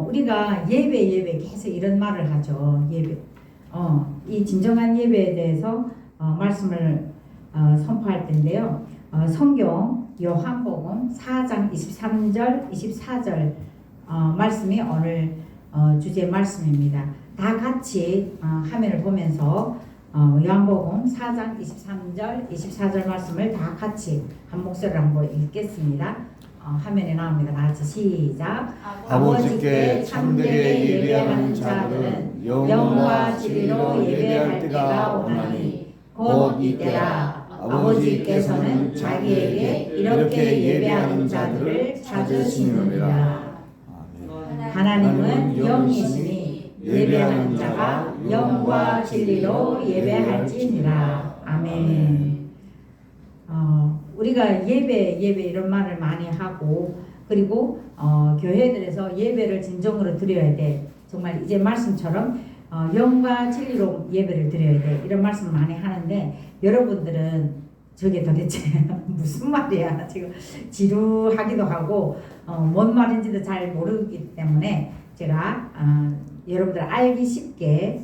우리가 예배 계속 이런 말을 하죠. 예배. 이 진정한 예배에 대해서 말씀을 선포할 텐데요. 성경 요한복음 4장 23절 24절 말씀이 오늘 주제 말씀입니다. 다 같이 화면을 보면서 요한복음 4장 23절 24절 말씀을 다 같이 한 목소리로 한번 읽겠습니다. 화면에 나옵니다. 다 같이 시작. 아버지께 참되게 예배하는 자들은 영과 진리로 예배할 때가 오나니 곧 이때라. 아버지께서는 자기에게 이렇게 예배하는 자들을 찾으시느니라. 하나님은 영이시니 예배하는 자가 영과 진리로 예배할지니라. 아멘. 우리가 예배 이런 말을 많이 하고, 그리고 교회들에서 예배를 진정으로 드려야 돼. 정말 이제 말씀처럼 영과 진리로 예배를 드려야 돼. 이런 말씀 많이 하는데, 여러분들은 저게 도대체 무슨 말이야? 지금 지루하기도 하고 뭔 말인지도 잘 모르기 때문에 제가 여러분들 알기 쉽게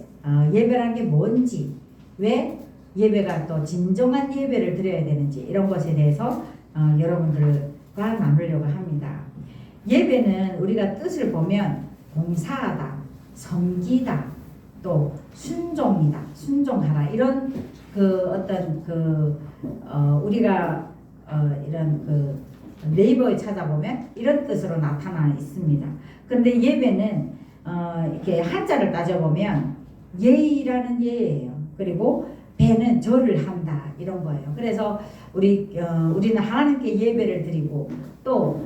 예배라는 게 뭔지, 왜 예배가 또 진정한 예배를 드려야 되는지, 이런 것에 대해서 여러분들과 나누려고 합니다. 예배는 우리가 뜻을 보면 봉사하다, 섬기다, 또 순종이다, 순종하라, 이런 우리가 이런 네이버에 찾아보면 이런 뜻으로 나타나 있습니다. 그런데 예배는 이렇게 한자를 따져보면 예의라는 예예요. 그리고 배는 절을 한다, 이런 거예요. 그래서 우리는 하나님께 예배를 드리고, 또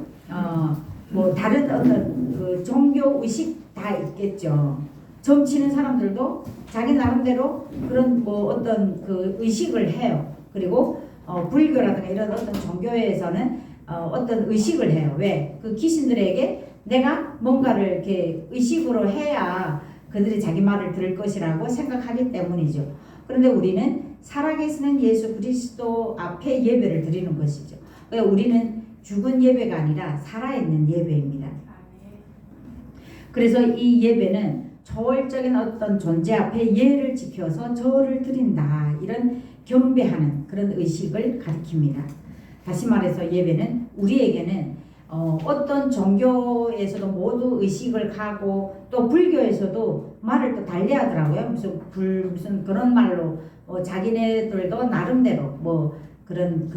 뭐 다른 어떤 종교 의식 다 있겠죠. 점 치는 사람들도 자기 나름대로 그런 뭐 어떤 의식을 해요. 그리고 불교라든가 이런 어떤 종교에서는 어떤 의식을 해요. 왜? 그 귀신들에게 내가 뭔가를 이렇게 의식으로 해야 그들이 자기 말을 들을 것이라고 생각하기 때문이죠. 그런데 우리는 살아계시는 예수 그리스도 앞에 예배를 드리는 것이죠. 그러니까 우리는 죽은 예배가 아니라 살아있는 예배입니다. 그래서 이 예배는 초월적인 어떤 존재 앞에 예를 지켜서 절을 드린다, 이런 경배하는 그런 의식을 가리킵니다. 다시 말해서 예배는 우리에게는 어떤 종교에서도 모두 의식을 가고, 또 불교에서도 말을 또 달리하더라고요. 무슨 그런 말로 자기네들도 나름대로 뭐 그런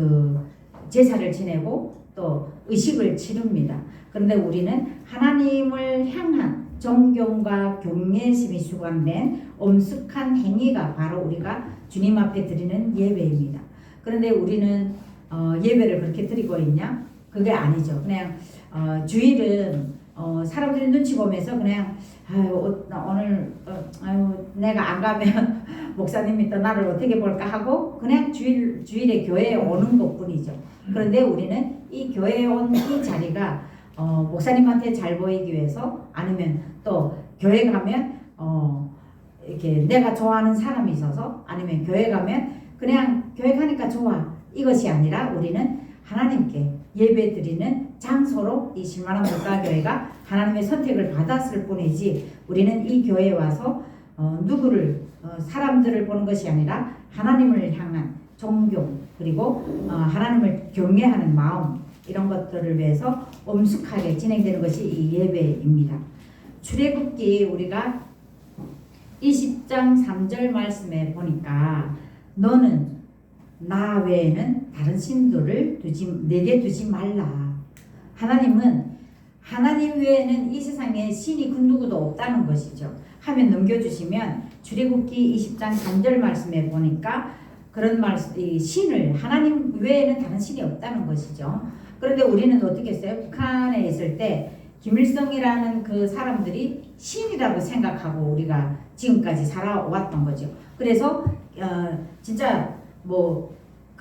제사를 지내고 또 의식을 치릅니다. 그런데 우리는 하나님을 향한 존경과 경외심이 수반된 엄숙한 행위가 바로 우리가 주님 앞에 드리는 예배입니다. 그런데 우리는 예배를 그렇게 드리고 있냐? 그게 아니죠. 그냥 주일은 사람들이 눈치 보면서 그냥 오늘 내가 안 가면 목사님이 또 나를 어떻게 볼까 하고 그냥 주일에 교회에 오는 것뿐이죠. 그런데 우리는 이 교회에 온 이 자리가 목사님한테 잘 보이기 위해서, 아니면 또 교회 가면 이렇게 내가 좋아하는 사람이 있어서, 아니면 교회 가면 그냥 교회 가니까 좋아, 이것이 아니라 우리는 하나님께 예배 드리는 장소로 이 신만한 물가교회가 하나님의 선택을 받았을 뿐이지, 우리는 이 교회에 와서 사람들을 보는 것이 아니라 하나님을 향한 존경, 그리고 하나님을 경외하는 마음, 이런 것들을 위해서 엄숙하게 진행되는 것이 이 예배입니다. 출애굽기 우리가 20장 3절 말씀에 보니까 너는 나 외에는 다른 신들을 내게 두지 말라. 하나님은 하나님 외에는 이 세상에 신이 그 누구도 없다는 것이죠. 화면 넘겨주시면 출애굽기 20장 3절 말씀에 보니까 그런 말씀, 신을, 하나님 외에는 다른 신이 없다는 것이죠. 그런데 우리는 어떻게 했어요? 북한에 있을 때 김일성이라는 그 사람들이 신이라고 생각하고 우리가 지금까지 살아왔던 거죠. 그래서 진짜 뭐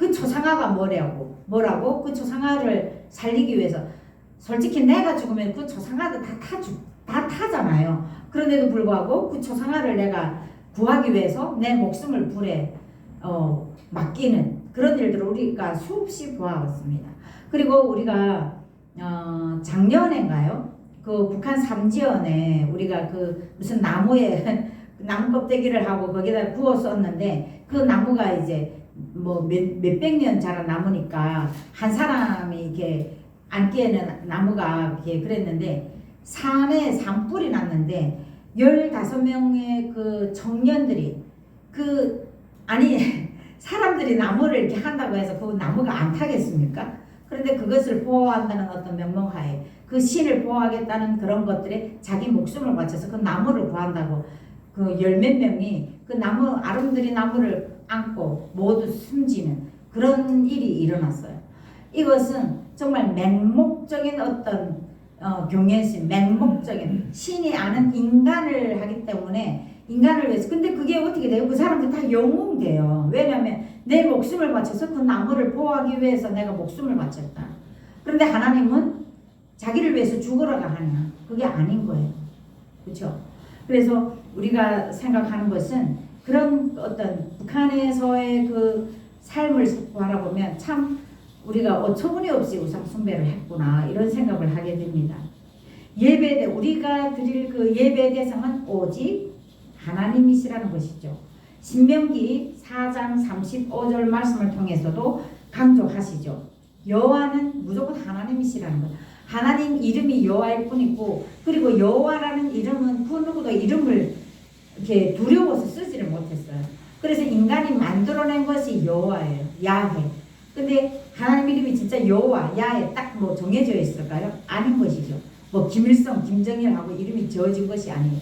그 초상화가 뭐라고 그 초상화를 살리기 위해서, 솔직히 내가 죽으면 그 초상화도 다 타잖아요. 그런데도 불구하고 그 초상화를 내가 구하기 위해서 내 목숨을 불에 맡기는 그런 일들을 우리가 수없이 보아왔습니다. 그리고 우리가 작년인가요? 그 북한 삼지연에 우리가 그 무슨 나무에 나무 껍데기를 하고 거기다 구워 썼는데 그 나무가 이제 뭐 몇백 년 자란 나무니까 한 사람이 이렇게 앉기에는 나무가 이렇게 그랬는데 산에 산불이 났는데 15명의 그 청년들이 아니 사람들이 나무를 이렇게 한다고 해서 그 나무가 안 타겠습니까? 그런데 그것을 보호한다는 어떤 명목하에 그 신을 보호하겠다는 그런 것들에 자기 목숨을 바쳐서 그 나무를 구한다고 그 열 몇 명이 그 나무 아름드리 나무를 안고 모두 숨지는 그런 일이 일어났어요. 이것은 정말 맹목적인 어떤 경외심, 맹목적인 신이 아는 인간을 하기 때문에 인간을 위해서. 근데 그게 어떻게 돼요? 그 사람들 다 영웅돼요. 왜냐하면 내 목숨을 바쳐서 그 나무를 보호하기 위해서 내가 목숨을 바쳤다. 그런데 하나님은 자기를 위해서 죽으라고 하냐? 그게 아닌 거예요. 그렇죠? 그래서 우리가 생각하는 것은 그런 어떤 북한에서의 그 삶을 바라보면 참 우리가 어처구니 없이 우상 숭배를 했구나 이런 생각을 하게 됩니다. 예배대 우리가 드릴 그 예배 대상은 오직 하나님이시라는 것이죠. 신명기 4장 35절 말씀을 통해서도 강조하시죠. 여호와는 무조건 하나님이시라는 것. 하나님 이름이 여호와일 뿐이고 그리고 여호와라는 이름은 그 누구도 이름을 이렇게 두려워서 쓰지를 못했어요. 그래서 인간이 만들어낸 것이 여호와예요. 야훼. 근데 하나님 이름이 진짜 여호와, 야훼 딱 뭐 정해져 있을까요? 아닌 것이죠. 뭐 김일성, 김정일하고 이름이 지어진 것이 아니에요.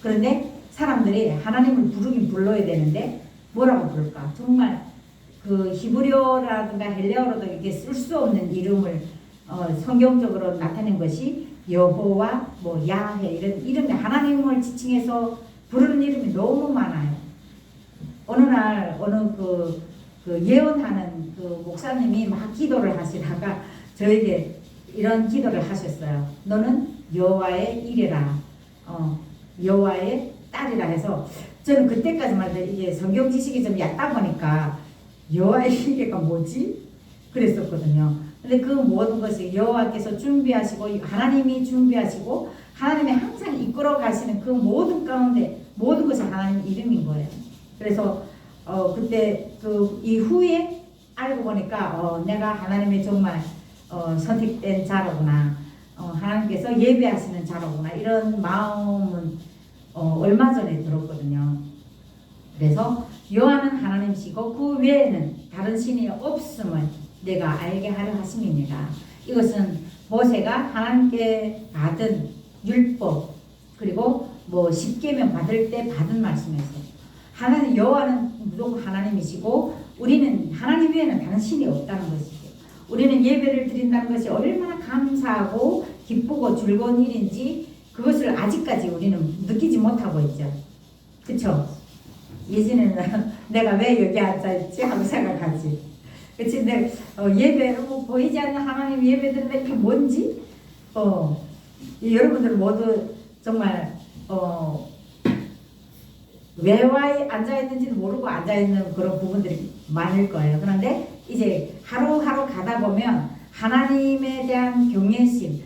그런데 사람들이 하나님을 부르긴 불러야 되는데 뭐라고 부를까? 정말 그 히브리어라든가 헬레어로도 이렇게 쓸 수 없는 이름을 성경적으로 나타낸 것이 여호와, 뭐 야훼 이런 이름이 하나님을 지칭해서 부르는 이름이 너무 많아요. 어느 날 어느 그 예언하는 그 목사님이 막 기도를 하시다가 저에게 이런 기도를 하셨어요. 너는 여호와의 일이라, 여호와의 딸이라 해서 저는 그때까지만 해도 이게 성경 지식이 좀 얕다 보니까 여호와의 일이가 뭐지? 그랬었거든요. 근데 그 모든 것이 여호와께서 준비하시고 하나님이 준비하시고 하나님이 항상 이끌어 가시는 그 모든 가운데 모든 것이 하나님 이름인 거예요. 그래서 그때 그 이후에 알고 보니까 내가 하나님의 정말 선택된 자로구나. 하나님께서 예배하시는 자로구나. 이런 마음은 얼마 전에 들었거든요. 그래서 여호와는 하나님이시고 그 외에는 다른 신이 없음을 내가 알게 하려 하심입니다. 이것은 모세가 하나님께 받은 율법 그리고 뭐 십계명 받을 때 받은 말씀에서 하나님 여호와는 무조건 하나님이시고 우리는 하나님 외에는 다른 신이 없다는 것이죠. 우리는 예배를 드린다는 것이 얼마나 감사하고 기쁘고 즐거운 일인지 그것을 아직까지 우리는 느끼지 못하고 있죠. 그렇죠? 예전에는 내가 왜 여기 앉아있지 하고 생각하지. 그치? 내 예배 보이지 않는 하나님 예배 드리는데 이게 뭔지 여러분들 모두 정말 왜 앉아있는지도 모르고 앉아있는 그런 부분들이 많을 거예요. 그런데 이제 하루하루 가다 보면 하나님에 대한 경외심,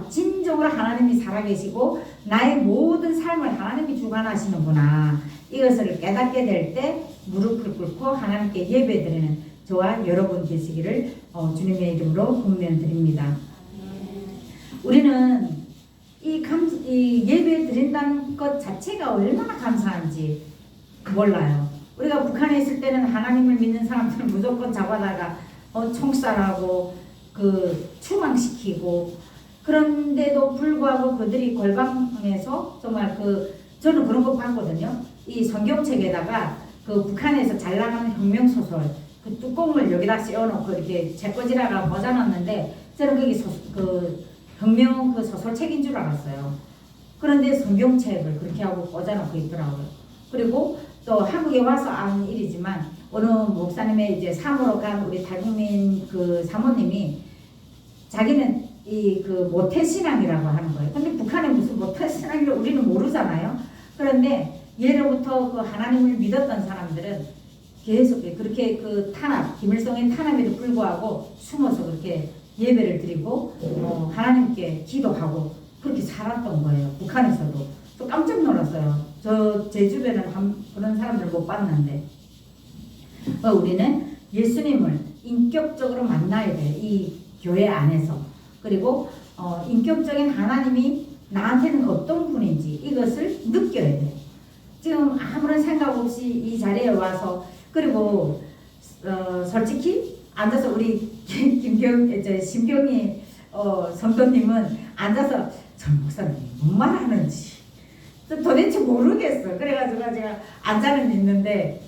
진정으로 하나님이 살아계시고 나의 모든 삶을 하나님이 주관하시는구나. 이것을 깨닫게 될 때 무릎을 꿇고 하나님께 예배드리는 저와 여러분 되시기를 주님의 이름으로 권면드립니다. 우리는 이 예배 드린다는 것 자체가 얼마나 감사한지 몰라요. 우리가 북한에 있을 때는 하나님을 믿는 사람들은 무조건 잡아다가 총살하고 추방시키고 그런데도 불구하고 그들이 골방에서 정말 저는 그런 거 봤거든요. 이 성경책에다가 북한에서 잘 나가는 혁명소설 뚜껑을 여기다 씌워놓고 이렇게 제꺼지라가 모자놨는데 저는 거기 혁명 소설책인 줄 알았어요. 그런데 성경책을 그렇게 하고 꽂아놓고 있더라고요. 그리고 또 한국에 와서 안 일이지만 어느 목사님의 이제 사모로 간 우리 탈북민 사모님이 자기는 모태신앙이라고 하는 거예요. 근데 북한에 무슨 모태신앙을 우리는 모르잖아요. 그런데 예로부터 하나님을 믿었던 사람들은 계속 그렇게 김일성의 탄압에도 불구하고 숨어서 그렇게 예배를 드리고 하나님께 기도하고 그렇게 살았던 거예요. 북한에서도. 저 깜짝 놀랐어요. 제 주변에는 그런 사람들 못 봤는데. 우리는 예수님을 인격적으로 만나야 돼요. 이 교회 안에서. 그리고 인격적인 하나님이 나한테는 어떤 분인지 이것을 느껴야 돼요. 지금 아무런 생각 없이 이 자리에 와서, 그리고 솔직히 앉아서 우리 심경희 성도님은 앉아서 저 목사님 뭔 말하는지 도대체 모르겠어. 그래가지고 제가 앉아는 있는데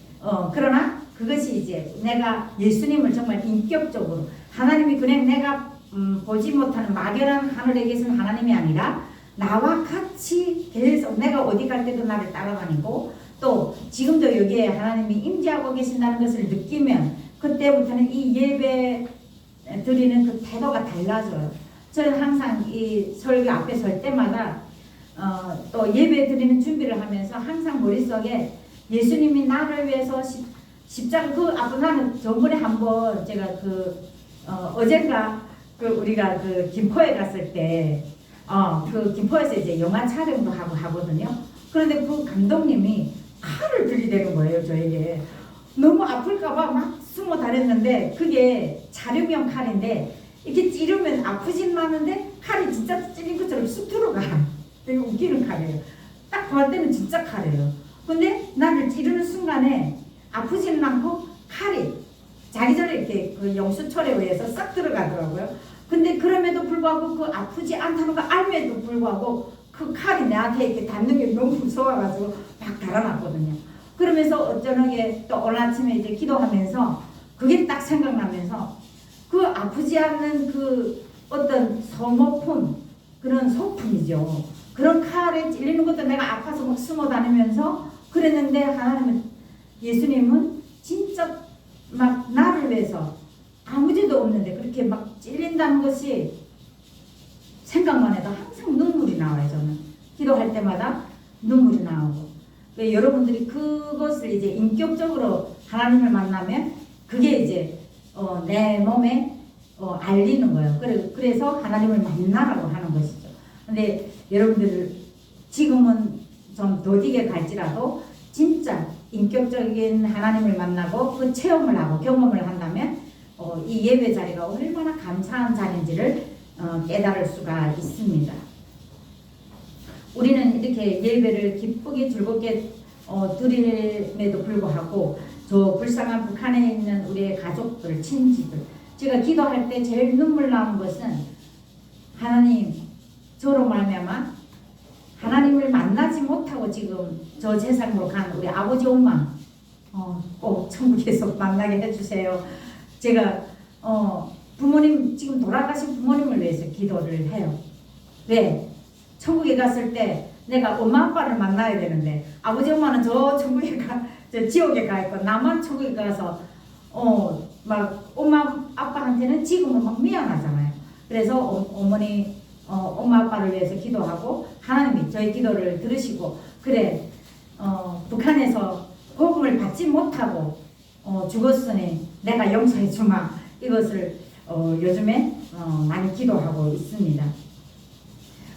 그러나 그것이 이제 내가 예수님을 정말 인격적으로, 하나님이 그냥 내가 보지 못하는 막연한 하늘에 계신 하나님이 아니라 나와 같이 계속 내가 어디 갈 때도 나를 따라다니고, 또 지금도 여기에 하나님이 임재하고 계신다는 것을 느끼면 그때부터는 이 예배 드리는 그 태도가 달라져요. 저는 항상 이 설교 앞에 설 때마다 또 예배 드리는 준비를 하면서 항상 머릿속에 예수님이 나를 위해서 십자가, 그 앞에 나는 저번에 한번 제가 어젠가 우리가 김포에 갔을 때 김포에서 이제 영화 촬영도 하고 하거든요. 그런데 그 감독님이 칼을 들이대는 거예요, 저에게. 너무 아플까봐 막 숨어 다녔는데, 그게 촬영용 칼인데, 이렇게 찌르면 아프진 않은데, 칼이 진짜 찌른 것처럼 쑥 들어가. 되게 웃기는 칼이에요. 딱 볼 때는 진짜 칼이에요. 근데 나를 찌르는 순간에 아프지는 않고, 칼이 자기 전에 이렇게 그 영수철에 의해서 싹 들어가더라고요. 근데 그럼에도 불구하고 그 아프지 않다는 거 알면도 불구하고 그 칼이 내한테 이렇게 닿는 게 너무 무서워가지고 막 달아났거든요. 그러면서 저녁에 또 오늘 아침에 이제 기도하면서 그게 딱 생각나면서, 그 아프지 않는 그 어떤 소모품, 그런 소품이죠. 그런 칼에 찔리는 것도 내가 아파서 막 숨어 다니면서 그랬는데, 하나님은, 예수님은 진짜 막 나를 위해서 아무 죄도 없는데 그렇게 막 찔린다는 것이 생각만 해도 항상 눈물이 나와요. 저는 기도할 때마다 눈물이 나오고. 여러분들이 그것을 이제 인격적으로 하나님을 만나면 그게 이제 내 몸에 알리는 거예요. 그래서 하나님을 만나라고 하는 것이죠. 근데 여러분들 지금은 좀 더디게 갈지라도 진짜 인격적인 하나님을 만나고 그 체험을 하고 경험을 한다면 이 예배 자리가 얼마나 감사한 자리인지를 깨달을 수가 있습니다. 우리는 이렇게 예배를 기쁘게 즐겁게 드림에도 불구하고 저 불쌍한 북한에 있는 우리의 가족들, 친지들, 제가 기도할 때 제일 눈물 나는 것은, 하나님, 저로 말미암아 하나님을 만나지 못하고 지금 저 세상으로 간 우리 아버지 엄마 꼭 천국에서 만나게 해주세요. 제가 부모님, 지금 돌아가신 부모님을 위해서 기도를 해요. 왜? 천국에 갔을 때 내가 엄마 아빠를 만나야 되는데, 아버지 엄마는 저 지옥에 가 있고 나만 천국에 가서 막 엄마 아빠한테는 지금은 막 미안하잖아요. 그래서 어머니 엄마 아빠를 위해서 기도하고, 하나님이 저희 기도를 들으시고, 그래 북한에서 복음을 받지 못하고 죽었으니 내가 용서해 주마, 이것을 요즘에 많이 기도하고 있습니다.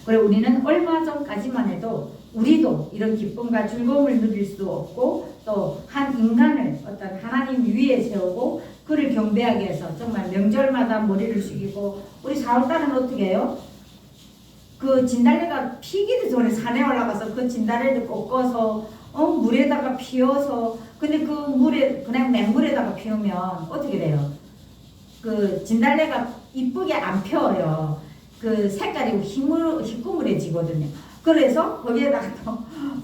그리고 우리는 얼마 전까지만 해도 우리도 이런 기쁨과 즐거움을 누릴 수 없고, 또 한 인간을 어떤 하나님 위에 세우고 그를 경배하기 위해서 정말 명절마다 머리를 숙이고, 우리 4월달은 어떻게 해요? 그 진달래가 피기도 전에 산에 올라가서 그 진달래를 꺾어서 물에다가 피워서, 근데 그 물에 그냥 맹물에다가 피우면 어떻게 돼요? 그 진달래가 이쁘게 안 펴요. 그 색깔이 희꾸무레지거든요. 그래서 거기에다가 또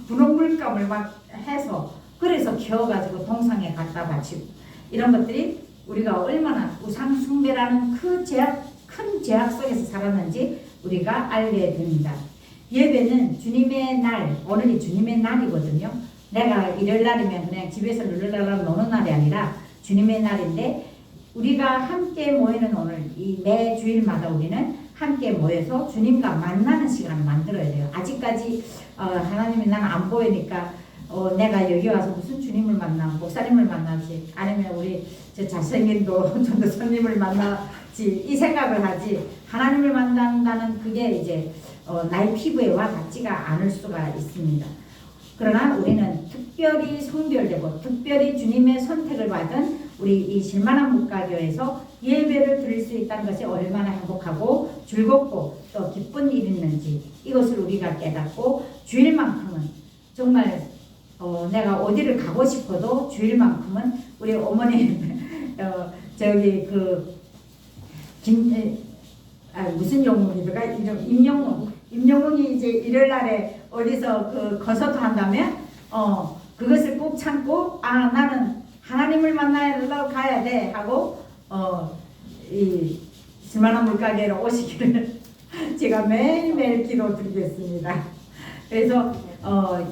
분홍 물감을 막 해서, 그래서 키워가지고 동상에 갖다 바치고, 이런 것들이 우리가 얼마나 우상 숭배라는 큰 죄악 속에서 살았는지 우리가 알게 됩니다. 예배는 주님의 날, 오늘이 주님의 날이거든요. 내가 일요일 날이면 그냥 집에서 룰루랄라 노는 날이 아니라 주님의 날인데, 우리가 함께 모이는 오늘, 이 매 주일마다 우리는 함께 모여서 주님과 만나는 시간을 만들어야 돼요. 아직까지 하나님이 나는 안 보이니까 내가 여기 와서 무슨 주님을 만나, 목사님을 만나지, 아니면 우리 저 잘생긴 전도사님을 만나지, 이 생각을 하지, 하나님을 만난다는 그게 이제 나의 피부에와 같지가 않을 수가 있습니다. 그러나 우리는 특별히 성별되고 특별히 주님의 선택을 받은 우리 이 실만한 묵가교에서 예배를 드릴 수 있다는 것이 얼마나 행복하고 즐겁고 또 기쁜 일이었는지 이것을 우리가 깨닫고 주일만큼은 정말 내가 어디를 가고 싶어도 주일만큼은 우리 어머니 저기 무슨 영웅이더라? 임영웅이 이제 일요일날에 어디서 콘서트 한다면 그것을 꼭 참고 나는 하나님을 만나러 가야 돼 하고 이 실만한 물가게로 오시기를 제가 매일매일 기도드리겠습니다. 그래서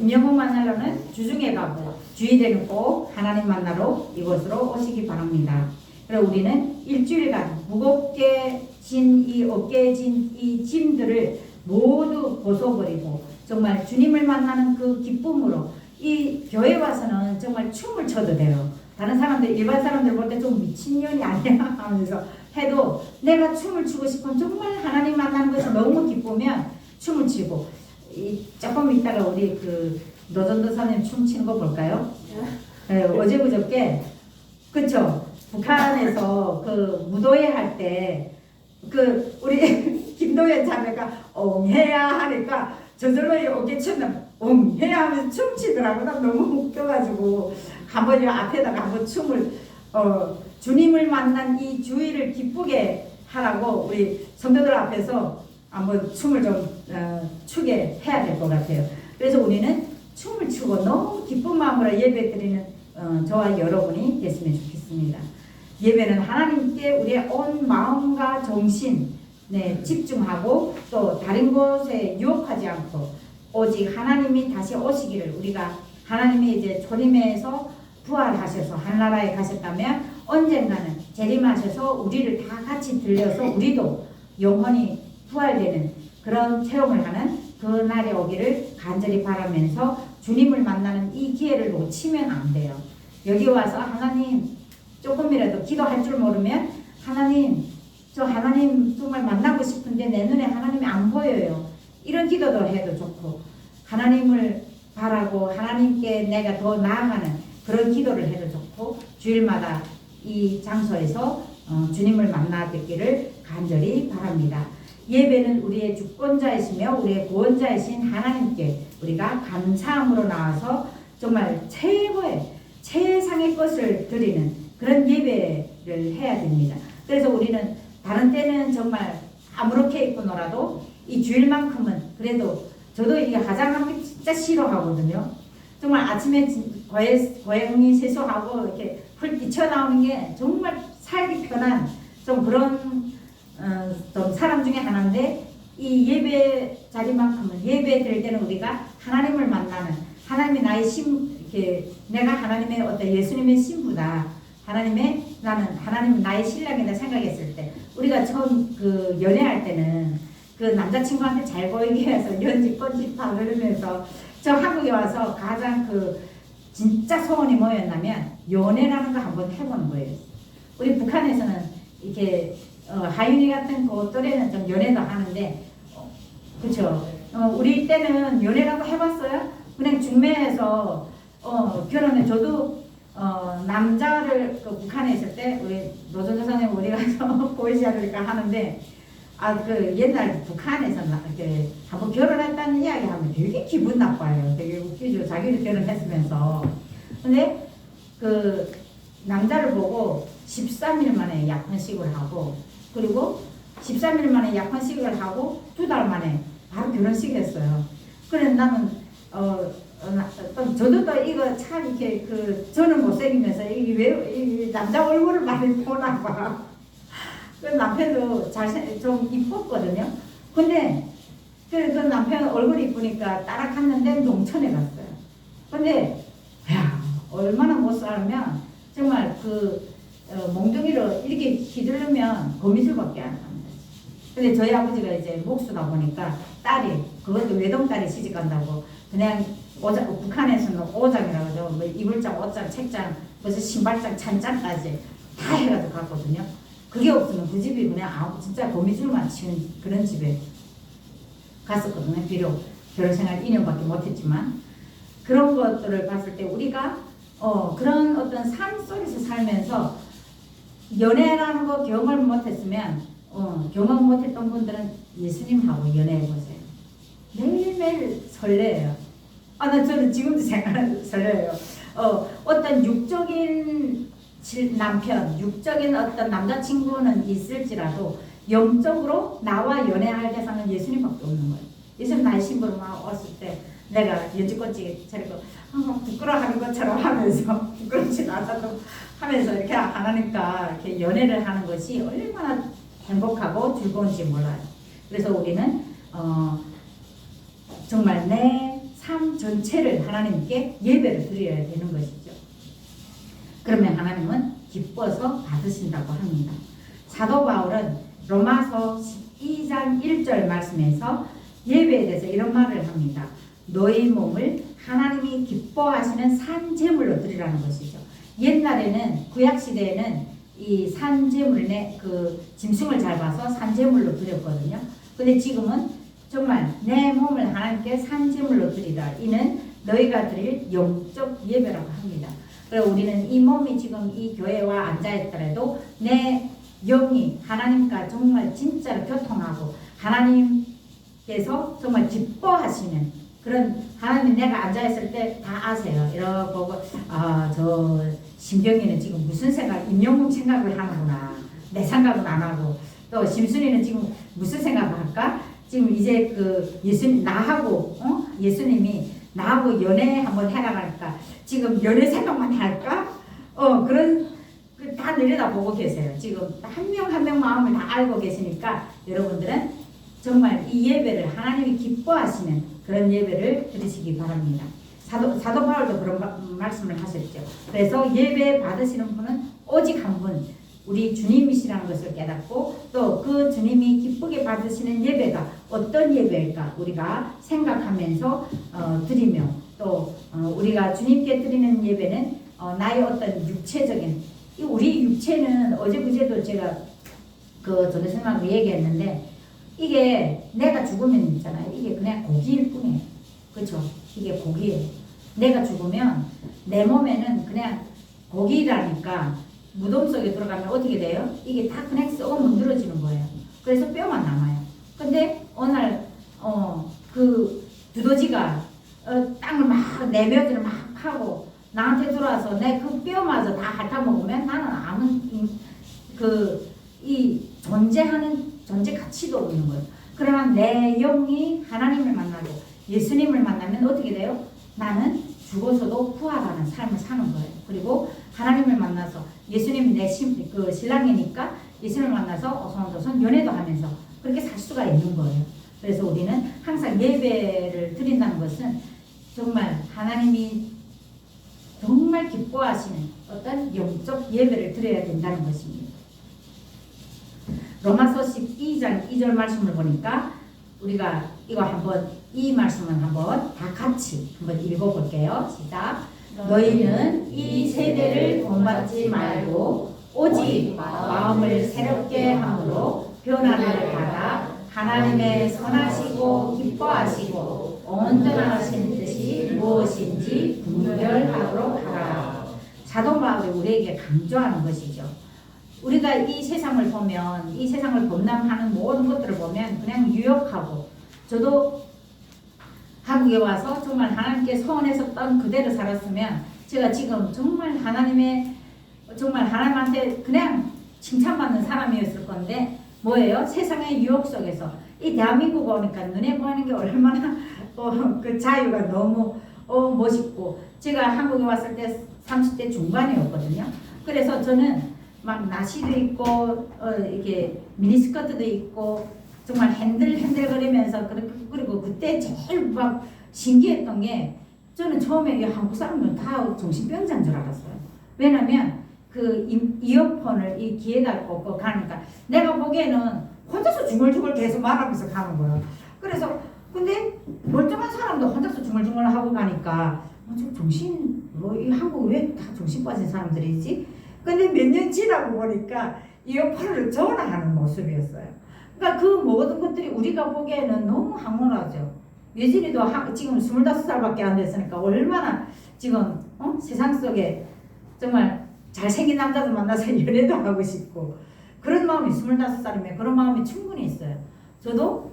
임영웅 만나러는 주중에 가고 주일에는 꼭 하나님 만나러 이곳으로 오시기 바랍니다. 그리고 우리는 일주일간 무겁게 진 이 어깨에 진 이 짐들을 모두 벗어버리고 정말 주님을 만나는 그 기쁨으로 이 교회 와서는 정말 춤을 춰도 돼요. 다른 사람들 일반 사람들 볼 때 좀 미친년이 아니야 하면서 해도 내가 춤을 추고 싶으면 정말 하나님 만나는 것이 너무 기쁘면 춤을 추고 조금 있다가 우리 노전도사님 춤추는 거 볼까요? 네, 어제 그저께 그쵸? 북한에서 무도회 할 때 우리 김도현 자매가 옹해야 하니까 저절로 어깨 춤을 옹해야 하면서 춤추더라고. 나 너무 웃겨가지고 한번 앞에다가 한번 춤을 주님을 만난 이 주일을 기쁘게 하라고 우리 성도들 앞에서 한번 춤을 좀 추게 해야 될 것 같아요. 그래서 우리는 춤을 추고 너무 기쁜 마음으로 예배드리는 저와 여러분이 됐으면 좋겠습니다. 예배는 하나님께 우리의 온 마음과 정신 집중하고 또 다른 곳에 유혹하지 않고 오직 하나님이 다시 오시기를 우리가 하나님이 이제 초림에서 부활하셔서 하늘나라에 가셨다면 언젠가는 재림하셔서 우리를 다 같이 들려서 우리도 영원히 부활되는 그런 체험을 하는 그 날이 오기를 간절히 바라면서 주님을 만나는 이 기회를 놓치면 안 돼요. 여기 와서 하나님 조금이라도 기도할 줄 모르면 하나님 저 하나님 정말 만나고 싶은데 내 눈에 하나님이 안 보여요. 이런 기도도 해도 좋고 하나님을 바라고 하나님께 내가 더 나아가는 그런 기도를 해도 좋고 주일마다 이 장소에서 주님을 만나 뵙기를 간절히 바랍니다. 예배는 우리의 주권자이시며 우리의 구원자이신 하나님께 우리가 감사함으로 나와서 정말 최상의 것을 드리는 그런 예배를 해야 됩니다. 그래서 우리는 다른 때는 정말 아무렇게 입고 놀아도 이 주일만큼은 그래도 저도 이게 화장하는 게 진짜 싫어하거든요. 정말 아침에 고양이 세수하고 이렇게 풀 뛰쳐나오는 게 정말 살기 편한 좀 그런 좀 사람 중에 하나인데 이 예배 자리만큼은 예배 드릴 때는 우리가 하나님을 만나는 하나님이 나의 내가 하나님의 어떤 예수님의 신부다. 나는 하나님 나의 신랑이다 생각했을 때 우리가 처음 연애할 때는 남자친구한테 잘 보이게 해서 연지 꽃집 바르면서 저 한국에 와서 가장 진짜 소원이 뭐였냐면 연애라는 거 한번 해보는 거예요. 우리 북한에서는 이렇게 하윤이 같은 또래는 좀 연애도 하는데 그렇죠. 우리 때는 연애라고 해봤어요. 그냥 중매해서 결혼해. 저도 남자를 북한에 있을 때 우리 노전도 선생님 우리 가서 보이시하니까 하는데 옛날 북한에서 이렇게 한번 결혼했다는 이야기 하면 되게 기분 나빠요. 되게 웃기죠. 자기도 결혼했으면서. 근데 남자를 보고 13일 만에 약혼식을 하고 그리고 13일 만에 약혼식을 하고 2달 만에 바로 결혼식 했어요. 그래 나는 저도 또 이거 참 이렇게 저는 못생기면서 이게 왜 남자 얼굴을 많이 보나 봐. 그 남편도 좀 이뻤거든요. 근데 그 남편 얼굴이 이쁘니까 따라갔는데 농촌에 갔어요. 근데 야 얼마나 못 살면 정말 몽둥이로 이렇게 휘두르면 거미줄밖에 안 납니다. 근데 저희 아버지가 이제 목수다 보니까 딸이 그것도 외동딸이 시집간다고 그냥 북한에서는 오장이라고 하죠. 뭐 이불장, 옷장, 책장, 무슨 신발장, 찬장까지 다 해가지고 갔거든요. 그게 없으면 그 집이 그냥 진짜 거미줄만 치는 그런 집에. 갔었거든요. 비록 결혼생활 2년밖에 못했지만 그런 것들을 봤을 때 우리가 그런 어떤 삶 속에서 살면서 연애라는 거 경험을 못했으면 경험 못했던 분들은 예수님하고 연애해보세요. 매일매일 설레요. 저는 지금도 설레요. 어떤 육적인 남편, 육적인 어떤 남자친구는 있을지라도 영적으로 나와 연애할 대상은 예수님밖에 없는 거예요. 예수님 나의 신부로 막 왔을 때 내가 연지꽃이 차리고 부끄러워하는 것처럼 하면서 부끄럽지 않아도 하면서 이렇게 하나님과 이렇게 연애를 하는 것이 얼마나 행복하고 즐거운지 몰라요. 그래서 우리는 정말 내 삶 전체를 하나님께 예배를 드려야 되는 것이죠. 그러면 하나님은 기뻐서 받으신다고 합니다. 사도 바울은 로마서 12장 1절 말씀에서 예배에 대해서 이런 말을 합니다. 너희 몸을 하나님이 기뻐하시는 산제물로 드리라는 것이죠. 옛날에는 구약시대에는 이 산제물에 그 짐승을 잡아서 산제물로 드렸거든요. 근데 지금은 정말 내 몸을 하나님께 산제물로 드리라. 이는 너희가 드릴 영적 예배라고 합니다. 그래서 우리는 이 몸이 지금 이 교회와 앉아있더라도 내 영이 하나님과 정말 진짜로 교통하고 하나님께서 정말 기뻐하시는 그런 하나님 내가 앉아있을 때 다 아세요. 이러고 보고 저 심경이는 지금 무슨 생각 임영웅 생각을 하는구나. 내 생각은 안 하고 또 심순이는 지금 무슨 생각을 할까? 지금 이제 그 예수님 나하고 예수님이 나하고 연애 한번 해나가니까 지금 연애 생각만 할까? 그런 다 내려다보고 계세요. 지금 한 명 한 명 마음을 다 알고 계시니까 여러분들은 정말 이 예배를 하나님이 기뻐하시는 그런 예배를 드리시기 바랍니다. 사도 바울도 그런 말씀을 하셨죠. 그래서 예배 받으시는 분은 오직 한 분, 우리 주님이시라는 것을 깨닫고 또 그 주님이 기쁘게 받으시는 예배가 어떤 예배일까 우리가 생각하면서 드리며 또 우리가 주님께 드리는 예배는 나의 어떤 육체적인 우리 육체는 어제 그제도 제가 그 전도사님하고 얘기했는데 이게 내가 죽으면 있잖아요. 이게 그냥 고기일 뿐이에요. 그렇죠? 이게 고기예요. 내가 죽으면 내 몸에는 그냥 고기라니까 무덤 속에 들어가면 어떻게 돼요? 이게 다 그냥 썩어 문드러지는 거예요. 그래서 뼈만 남아요. 근데 어느 날 그 두더지가 땅을 막 내며들을 막 파고 나한테 들어와서 내 그 뼈마저 다 핥아먹으면 나는 아무 이 존재하는 존재 가치도 없는 거예요. 그러나 내 영이 하나님을 만나고 예수님을 만나면 어떻게 돼요? 나는 죽어서도 부활하는 삶을 사는 거예요. 그리고 하나님을 만나서 예수님이 내 신랑이니까 예수님을 만나서 어선저선 연애도 하면서 그렇게 살 수가 있는 거예요. 그래서 우리는 항상 예배를 드린다는 것은 정말 하나님이 정말 기뻐하시는 어떤 영적 예배를 드려야 된다는 것입니다. 로마서 12장 2절 말씀을 보니까 우리가 이거 한번 이 말씀은 한번 다 같이 한번 읽어볼게요. 시작. 너희는 이 세대를 본받지 말고 오직 마음을 새롭게 함으로 변화를 받아 하나님의 선하시고 기뻐하시고 온전하신 뜻이 무엇인지 분별하도록 하라. 사도 바울이 우리에게 강조하는 것이죠. 우리가 이 세상을 보면 이 세상을 범람하는 모든 것들을 보면 그냥 유혹하고 저도 한국에 와서 정말 하나님께 서원했었던 그대로 살았으면 제가 지금 정말 하나님한테 그냥 칭찬받는 사람이었을 건데 뭐예요? 세상의 유혹 속에서 이 대한민국 오니까 눈에 보이는 게 얼마나 그 자유가 너무 멋있고 제가 한국에 왔을 때 30대 중반이었거든요. 그래서 저는 막 나시도 있고 이렇게 미니스커트도 있고 정말 핸들거리면서 그리고 그때 제일 막 신기했던 게 저는 처음에 이 한국 사람들은 다 정신병자인 줄 알았어요. 왜냐면 그 이어폰을 이 귀에다 꽂고 가니까 내가 보기에는 혼자서 중얼중얼 계속 말하면서 가는 거예요. 그래서 근데 멀쩡한 사람도 혼자서 중얼중얼 하고 가니까 이 한국 왜 다 정신 빠진 사람들이지? 근데 몇 년 지나고 보니까 이어폰을 전화하는 모습이었어요. 그러니까 그 모든 것들이 우리가 보기에는 너무 황홀하죠. 예진이도 지금 25살밖에 안 됐으니까 얼마나 지금 세상 속에 정말 잘생긴 남자도 만나서 연애도 하고 싶고 그런 마음이 25살이면 그런 마음이 충분히 있어요. 저도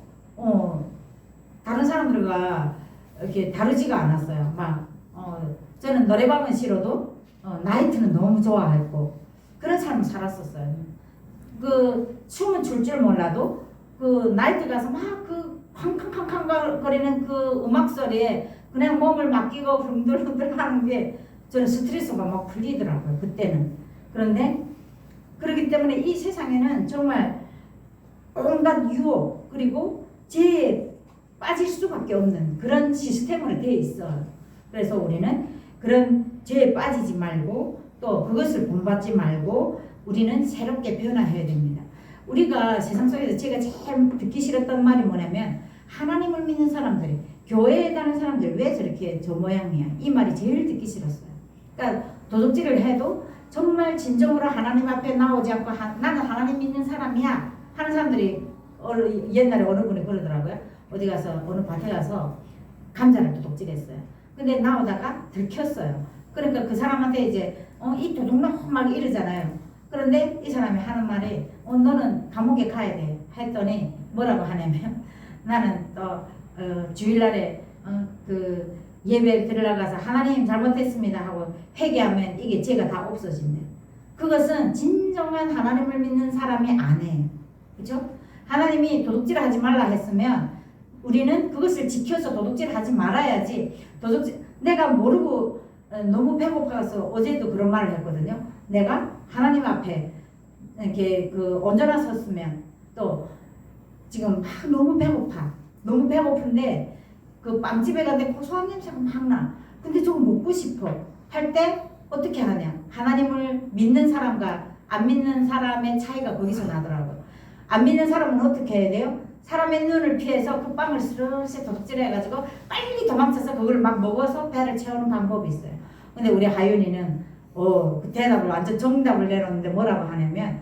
다른 사람들과 이렇게 다르지가 않았어요. 저는 노래방은 싫어도 나이트는 너무 좋아했고 그런 삶을 살았었어요. 그 춤은 출 줄 몰라도 그 나이트 가서 막 그 쾅쾅쾅쾅 거리는 그 음악 소리에 그냥 몸을 맡기고 흔들흔들 하는 게 저는 스트레스가 막 풀리더라고요. 그때는. 그런데 그렇기 때문에 이 세상에는 정말 온갖 유혹 그리고 죄에 빠질 수밖에 없는 그런 시스템으로 되어 있어요. 그래서 우리는 그런 죄에 빠지지 말고 또 그것을 본받지 말고 우리는 새롭게 변화해야 됩니다. 우리가 세상 속에서 제가 제일 듣기 싫었던 말이 뭐냐면 하나님을 믿는 사람들이 교회에 다니는 사람들 왜 저렇게 저 모양이야 이 말이 제일 듣기 싫었어요. 그러니까 도둑질을 해도 정말 진정으로 하나님 앞에 나오지 않고 나는 하나님 믿는 사람이야 하는 사람들이 옛날에 어느 분이 그러더라고요. 어디 가서 어느 밭에 가서 감자를 도둑질했어요. 근데 나오다가 들켰어요. 그러니까 그 사람한테 이제 이 도둑놈 막 이러잖아요. 그런데 이 사람이 하는 말이 너는 감옥에 가야 돼 했더니 뭐라고 하냐면 나는 또 주일날에 그 예배 들어가서 하나님 잘못했습니다 하고 회개하면 이게 죄가 다 없어진대. 그것은 진정한 하나님을 믿는 사람이 안 해요. 그렇죠? 하나님이 도둑질 하지 말라 했으면 우리는 그것을 지켜서 도둑질 하지 말아야지. 내가 모르고 너무 배고파서 어제도 그런 말을 했거든요. 내가 하나님 앞에 이렇게 언제나 섰으면 또 지금 막 너무 배고파. 너무 배고픈데 그 빵집에 갔는데 고소한 냄새가 막 나. 근데 저거 먹고 싶어. 할 때 어떻게 하냐. 하나님을 믿는 사람과 안 믿는 사람의 차이가 거기서 나더라고요. 안 믿는 사람은 어떻게 해야 돼요? 사람의 눈을 피해서 그 빵을 스르르 도둑질해가지고 빨리 도망쳐서 그걸 막 먹어서 배를 채우는 방법이 있어요. 근데 우리 하윤이는 그 대답을 완전 정답을 내놓는데 뭐라고 하냐면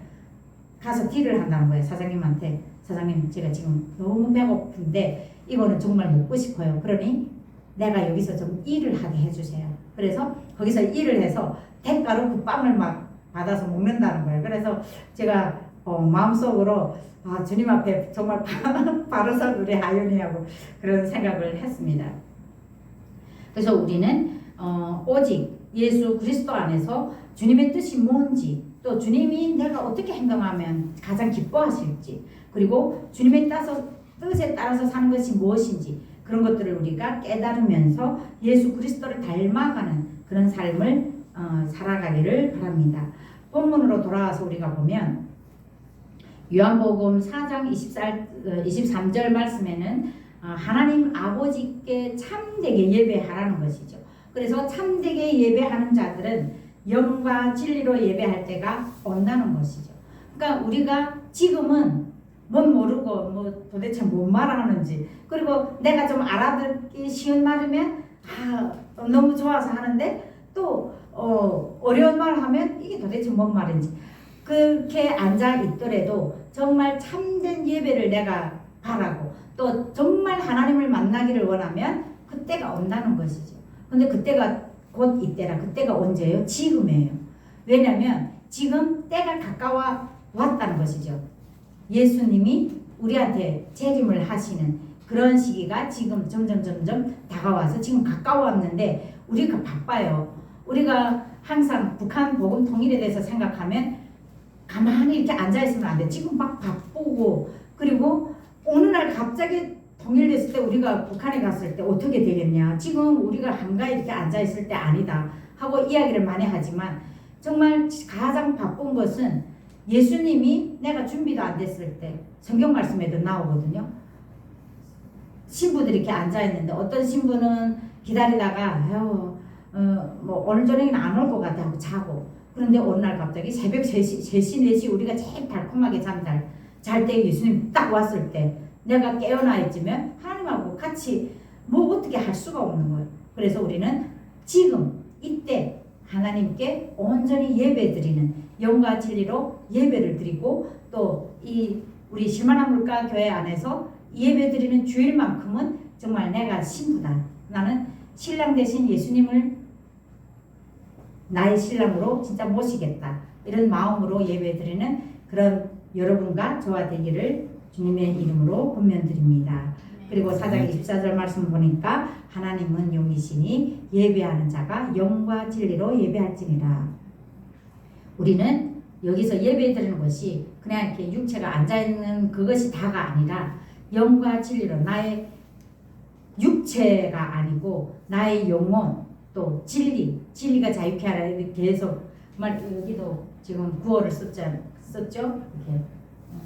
가서 딜을 한다는 거예요. 사장님한테. 사장님 제가 지금 너무 배고픈데 이거는 정말 먹고 싶어요. 그러니 내가 여기서 좀 일을 하게 해주세요. 그래서 거기서 일을 해서 대가로 그 빵을 막 받아서 먹는다는 거예요. 그래서 제가 마음속으로 주님 앞에 정말 바로 선 우리 하윤이하고 그런 생각을 했습니다. 그래서 우리는 오직 예수 그리스도 안에서 주님의 뜻이 뭔지 또 주님이 내가 어떻게 행동하면 가장 기뻐하실지 그리고 주님의 뜻에 따라서 사는 것이 무엇인지 그런 것들을 우리가 깨달으면서 예수 그리스도를 닮아가는 그런 삶을 살아가기를 바랍니다. 본문으로 돌아와서 우리가 보면 요한복음 4장 23절 말씀에는 하나님 아버지께 참되게 예배하라는 것이죠. 그래서 참되게 예배하는 자들은 영과 진리로 예배할 때가 온다는 것이죠. 그러니까 우리가 지금은 뭔 모르고 도대체 뭔 말하는지 그리고 내가 좀 알아듣기 쉬운 말이면 너무 좋아서 하는데 또 어려운 말 하면 이게 도대체 뭔 말인지 그렇게 앉아 있더라도 정말 참된 예배를 내가 바라고 또 정말 하나님을 만나기를 원하면 그때가 온다는 것이죠. 근데 그때가 곧 이때라. 그때가 언제예요? 지금이에요. 왜냐하면 지금 때가 가까워 왔다는 것이죠. 예수님이 우리한테 재림을 하시는 그런 시기가 지금 점점 다가와서 지금 가까웠는데 우리가 바빠요. 우리가 항상 북한 복음 통일에 대해서 생각하면 가만히 이렇게 앉아있으면 안 돼. 지금 막 바쁘고 그리고 어느 날 갑자기 통일됐을 때 우리가 북한에 갔을 때 어떻게 되겠냐. 지금 우리가 한가히 이렇게 앉아있을 때 아니다 하고 이야기를 많이 하지만 정말 가장 바쁜 것은 예수님이 내가 준비도 안 됐을 때 성경 말씀에도 나오거든요. 신부들이 이렇게 앉아있는데 어떤 신부는 기다리다가 오늘 저녁에는 안 올 것 같아 하고 자고 그런데 어느 날 갑자기 새벽 3시, 4시 우리가 제일 달콤하게 잘 때 예수님 딱 왔을 때 내가 깨어나 있으면 하나님하고 같이 어떻게 할 수가 없는 거예요. 그래서 우리는 지금 이때 하나님께 온전히 예배 드리는 영과 진리로 예배를 드리고 또 이 우리 실만한 물가 교회 안에서 예배 드리는 주일만큼은 정말 내가 신부다. 나는 신랑 대신 예수님을 나의 신랑으로 진짜 모시겠다. 이런 마음으로 예배 드리는 그런 여러분과 저와 되기를 주님의 이름으로 권면드립니다. 그리고 4장 24절 말씀 보니까 하나님은 영이시니 예배하는 자가 영과 진리로 예배할지니라. 우리는 여기서 예배 드리는 것이 그냥 이렇게 육체가 앉아있는 그것이 다가 아니라 영과 진리로 나의 육체가 아니고 나의 영혼 또 진리가 자유케 하라. 이렇게 계속 여기도 지금 구어를 썼죠? 이렇게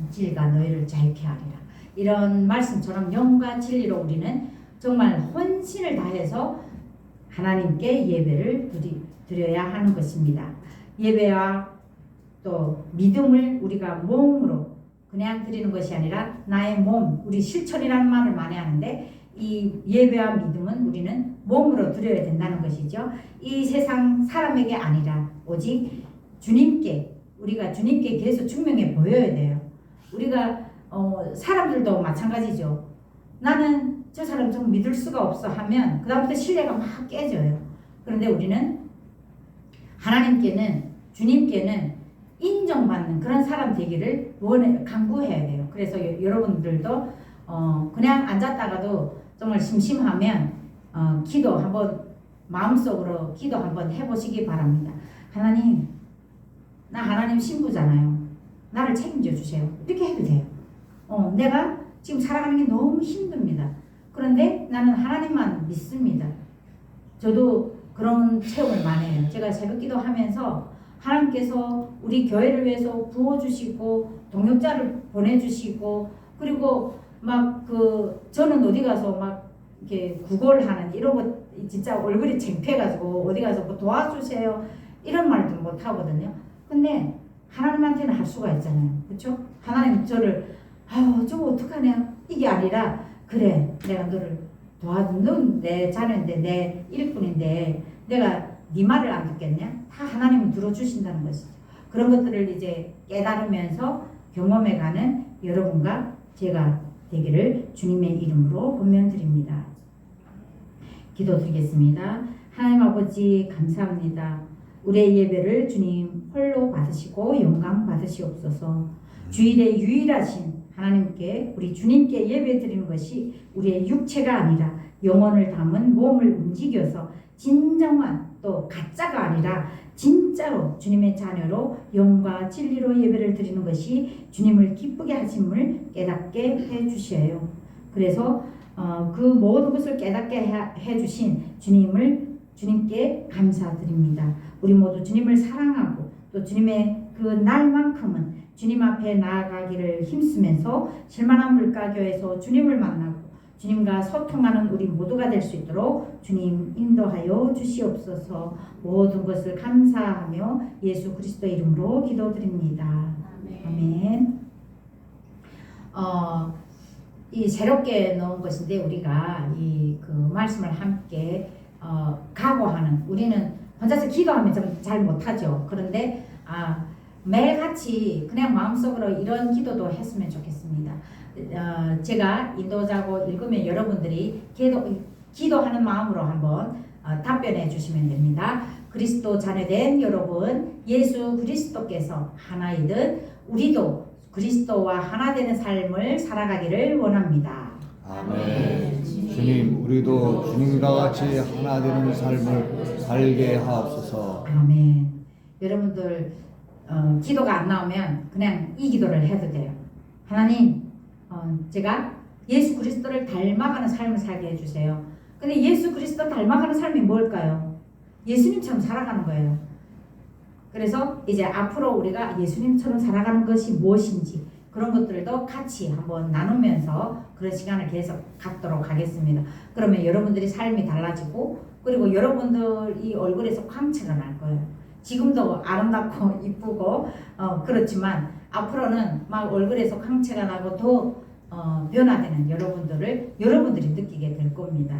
진리가 너희를 자유케 하리라. 이런 말씀처럼 영과 진리로 우리는 정말 헌신을 다해서 하나님께 예배를 드려야 하는 것입니다. 예배와 또 믿음을 우리가 몸으로 그냥 드리는 것이 아니라 나의 몸, 우리 실천이라는 말을 많이 하는데 이 예배와 믿음은 우리는 몸으로 드려야 된다는 것이죠. 이 세상 사람에게 아니라 오직 주님께, 우리가 주님께 계속 증명해 보여야 돼요. 우리가 사람들도 마찬가지죠. 나는 저 사람 좀 믿을 수가 없어 하면 그 다음부터 신뢰가 막 깨져요. 그런데 우리는 하나님께는, 주님께는 인정받는 그런 사람 되기를 간구해야 돼요. 그래서 여러분들도 그냥 앉았다가도 정말 심심하면 기도 한번, 마음속으로 기도 한번 해보시기 바랍니다. 하나님, 나 하나님 신부잖아요. 나를 책임져 주세요. 이렇게 해도 돼요. 내가 지금 살아가는 게 너무 힘듭니다. 그런데 나는 하나님만 믿습니다. 저도 그런 체험을 많이 해요. 제가 새벽기도 하면서 하나님께서 우리 교회를 위해서 부어주시고 동역자를 보내주시고 그리고 막 저는 어디 가서 막 이렇게 구걸하는 이런 거 진짜 얼굴이 창피해가지고 어디 가서 뭐 도와주세요 이런 말도 못 하거든요. 근데 하나님한테는 할 수가 있잖아요. 그렇죠? 하나님 저를 아유 저거 어떡하냐 이게 아니라 그래 내가 너를 도와준 넌 내 자녀인데 내 일꾼인데 내가 네 말을 안 듣겠냐? 다 하나님은 들어주신다는 것이죠. 그런 것들을 이제 깨달으면서 경험해가는 여러분과 제가 되기를 주님의 이름으로 권면드립니다. 기도드리겠습니다. 하나님 아버지 감사합니다. 우리의 예배를 주님 홀로 받으시고 영광 받으시옵소서. 주일에 유일하신 하나님께 우리 주님께 예배 드리는 것이 우리의 육체가 아니라 영혼을 담은 몸을 움직여서 진정한 또 가짜가 아니라 진짜로 주님의 자녀로 영과 진리로 예배를 드리는 것이 주님을 기쁘게 하심을 깨닫게 해주셔요. 그래서 그 모든 것을 깨닫게 해주신 주님께 감사드립니다. 우리 모두 주님을 사랑하고 또 주님의 그 날만큼은 주님 앞에 나아가기를 힘쓰면서 실만한 물가교에서 주님을 만나고 주님과 소통하는 우리 모두가 될 수 있도록 주님 인도하여 주시옵소서. 모든 것을 감사하며 예수 그리스도 이름으로 기도드립니다. 아멘. 이 새롭게 넣은 것인데 우리가 그 말씀을 함께 각오하는, 우리는 혼자서 기도하면 좀 잘 못하죠. 그런데 매일같이 그냥 마음속으로 이런 기도도 했으면 좋겠습니다. 제가 인도자고 읽으면 여러분들이 기도하는 마음으로 한번 답변해 주시면 됩니다. 그리스도 자녀된 여러분, 예수 그리스도께서 하나이듯 우리도 그리스도와 하나 되는 삶을 살아가기를 원합니다. 아멘. 주님, 우리도 주님과 같이 하나 되는 삶을 살게 하옵소서. 아멘. 여러분들 기도가 안 나오면 그냥 이 기도를 해도 돼요. 하나님, 제가 예수 그리스도를 닮아가는 삶을 살게 해주세요. 근데 예수 그리스도 닮아가는 삶이 뭘까요? 예수님처럼 살아가는 거예요. 그래서 이제 앞으로 우리가 예수님처럼 살아가는 것이 무엇인지 그런 것들도 같이 한번 나누면서 그런 시간을 계속 갖도록 하겠습니다. 그러면 여러분들이 삶이 달라지고 그리고 여러분들이 얼굴에서 광채가 날 거예요. 지금도 아름답고 이쁘고 그렇지만 앞으로는 막 얼굴에서 광채가 나고 더 변화되는 여러분들이 느끼게 될 겁니다.